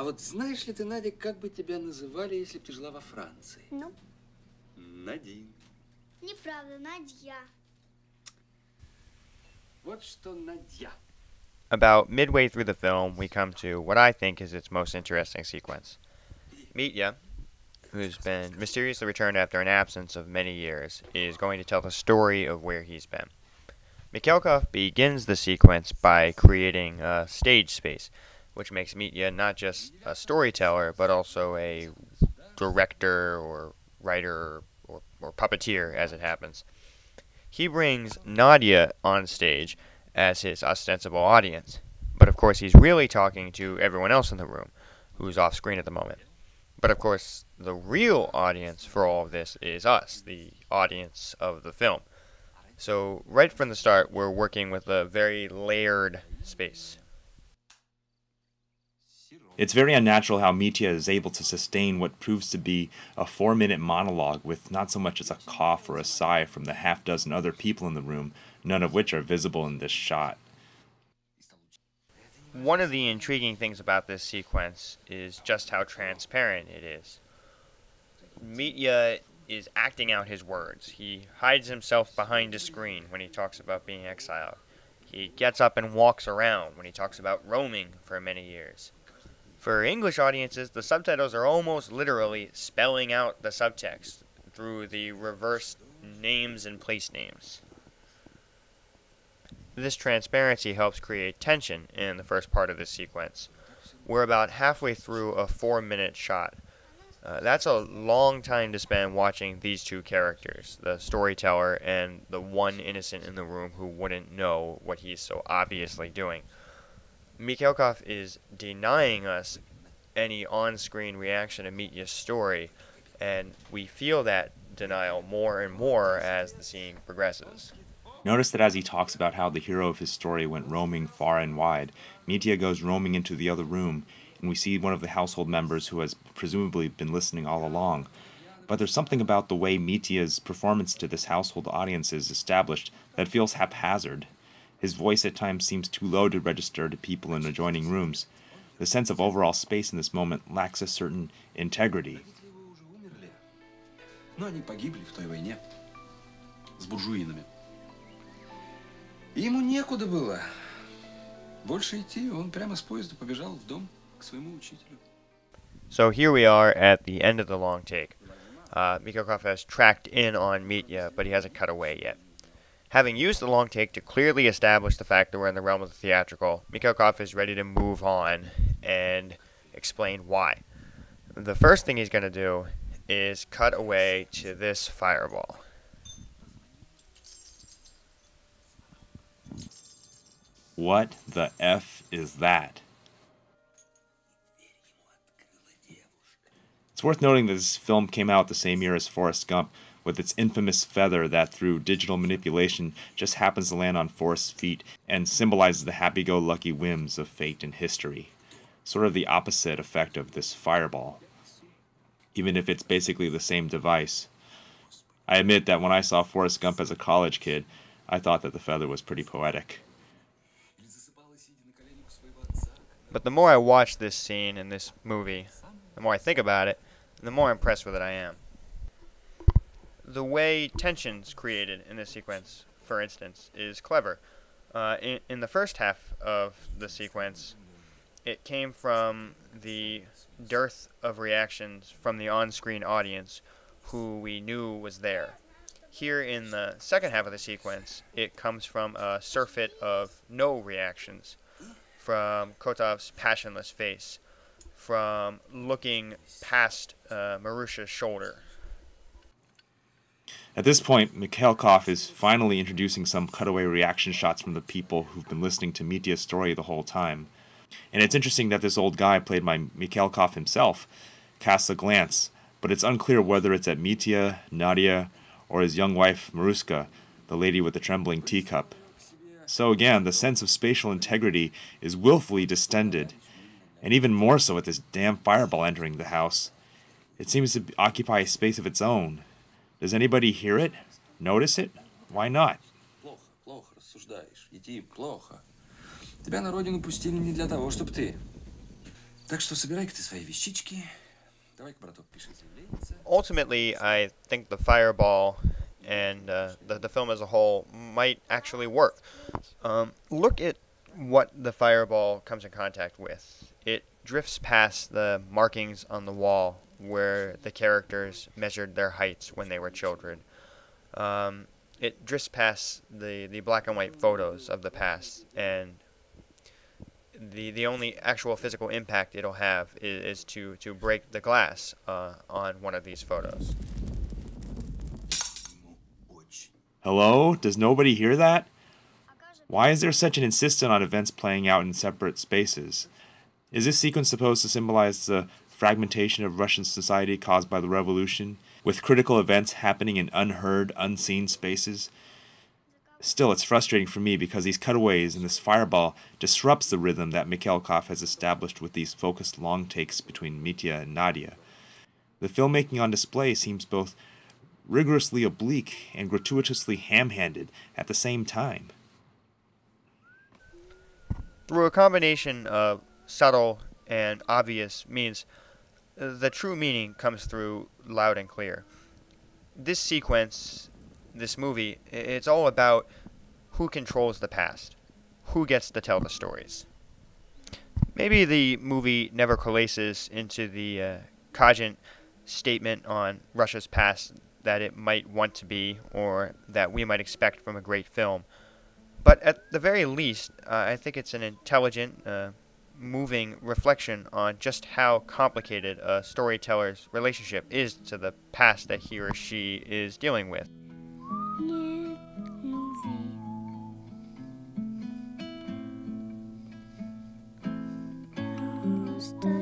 А вот знаешь ли ты, Надя, как бы тебя называли, если бы ты жила во Франции? Ну? Надин. Неправда, Надя. Вот что Надя. About midway through the film, we come to what I think is its most interesting sequence. Mitya, who's been mysteriously returned after an absence of many years, is going to tell the story of where he's been. Mikhailkov begins the sequence by creating a stage space, which makes Mitya not just a storyteller, but also a director or writer or puppeteer, as it happens. He brings Nadia on stage as his ostensible audience, but of course he's really talking to everyone else in the room, who's off screen at the moment. But of course, the real audience for all of this is us, the audience of the film. So right from the start, we're working with a very layered space. It's very unnatural how Mitya is able to sustain what proves to be a 4-minute monologue with not so much as a cough or a sigh from the half-dozen other people in the room, none of which are visible in this shot. One of the intriguing things about this sequence is just how transparent it is. Mitya is acting out his words. He hides himself behind a screen when he talks about being exiled. He gets up and walks around when he talks about roaming for many years. For English audiences, the subtitles are almost literally spelling out the subtext through the reversed names and place names. This transparency helps create tension in the first part of this sequence. We're about halfway through a 4-minute shot. That's a long time to spend watching these two characters, the storyteller and the one innocent in the room who wouldn't know what he's so obviously doing. Mikhailkov is denying us any on-screen reaction to Mitya's story, and we feel that denial more and more as the scene progresses. Notice that as he talks about how the hero of his story went roaming far and wide, Mitya goes roaming into the other room, and we see one of the household members who has presumably been listening all along. But there's something about the way Mitya's performance to this household audience is established that feels haphazard. His voice at times seems too low to register to people in adjoining rooms. The sense of overall space in this moment lacks a certain integrity. Но они погибли в той войне с буржуинами. Ему некуда было больше идти, он прямо с поезда побежал в дом к своему учителю. So here we are at the end of the long take. Mikhailkov has tracked in on Mitya, but he hasn't cut away yet. Having used the long take to clearly establish the fact that we're in the realm of the theatrical, Mikhailkov is ready to move on and explain why. The first thing he's going to do is cut away to this fireball. What the F is that? It's worth noting that this film came out the same year as Forrest Gump, with its infamous feather that through digital manipulation just happens to land on Forrest's feet and symbolizes the happy-go-lucky whims of fate and history. Sort of the opposite effect of this fireball, even if it's basically the same device. I admit that when I saw Forrest Gump as a college kid, I thought that the feather was pretty poetic. But the more I watch this scene in this movie, the more I think about it, the more impressed with it I am. The way tension's created in this sequence, for instance, is clever. In the first half of the sequence, it came from the dearth of reactions from the on-screen audience who we knew was there. Here in the second half of the sequence, it comes from a surfeit of no reactions, from Kotov's passionless face, from looking past Marusha's shoulder. At this point, Mikhailkov is finally introducing some cutaway reaction shots from the people who've been listening to Mitya's story the whole time. And it's interesting that this old guy, played by Mikhailkov himself, casts a glance, but it's unclear whether it's at Mitya, Nadia, or his young wife Maruska, the lady with the trembling teacup. So again, the sense of spatial integrity is willfully distended, and even more so with this damn fireball entering the house. It seems to occupy a space of its own. Does anybody hear it? Notice it? Why not? Плохо рассуждаешь. Идти плохо. Тебя на родину пустили не для того, чтобы ты Так что собирай-ка ты свои вещички. Давай-ка, браток, пиши заявление. Ultimately, I think the fireball and the film as a whole might actually work. Look at what the fireball comes in contact with. It drifts past the markings on the wall where the characters measured their heights when they were children. It drifts past the black and white photos of the past, and the only actual physical impact it'll have is to break the glass on one of these photos. Hello? Does nobody hear that? Why is there such an insistence on events playing out in separate spaces? Is this sequence supposed to symbolize the fragmentation of Russian society caused by the revolution, with critical events happening in unheard, unseen spaces? Still, it's frustrating for me because these cutaways and this fireball disrupts the rhythm that Mikhailkov has established with these focused long takes between Mitya and Nadia. The filmmaking on display seems both rigorously oblique and gratuitously ham-handed at the same time. Through a combination of subtle and obvious means, the true meaning comes through loud and clear. This sequence, this movie, it's all about who controls the past, who gets to tell the stories. Maybe the movie never coalesces into the cogent statement on Russia's past that it might want to be or that we might expect from a great film. But at the very least, I think it's an intelligent, moving reflection on just how complicated a storyteller's relationship is to the past that he or she is dealing with. Просто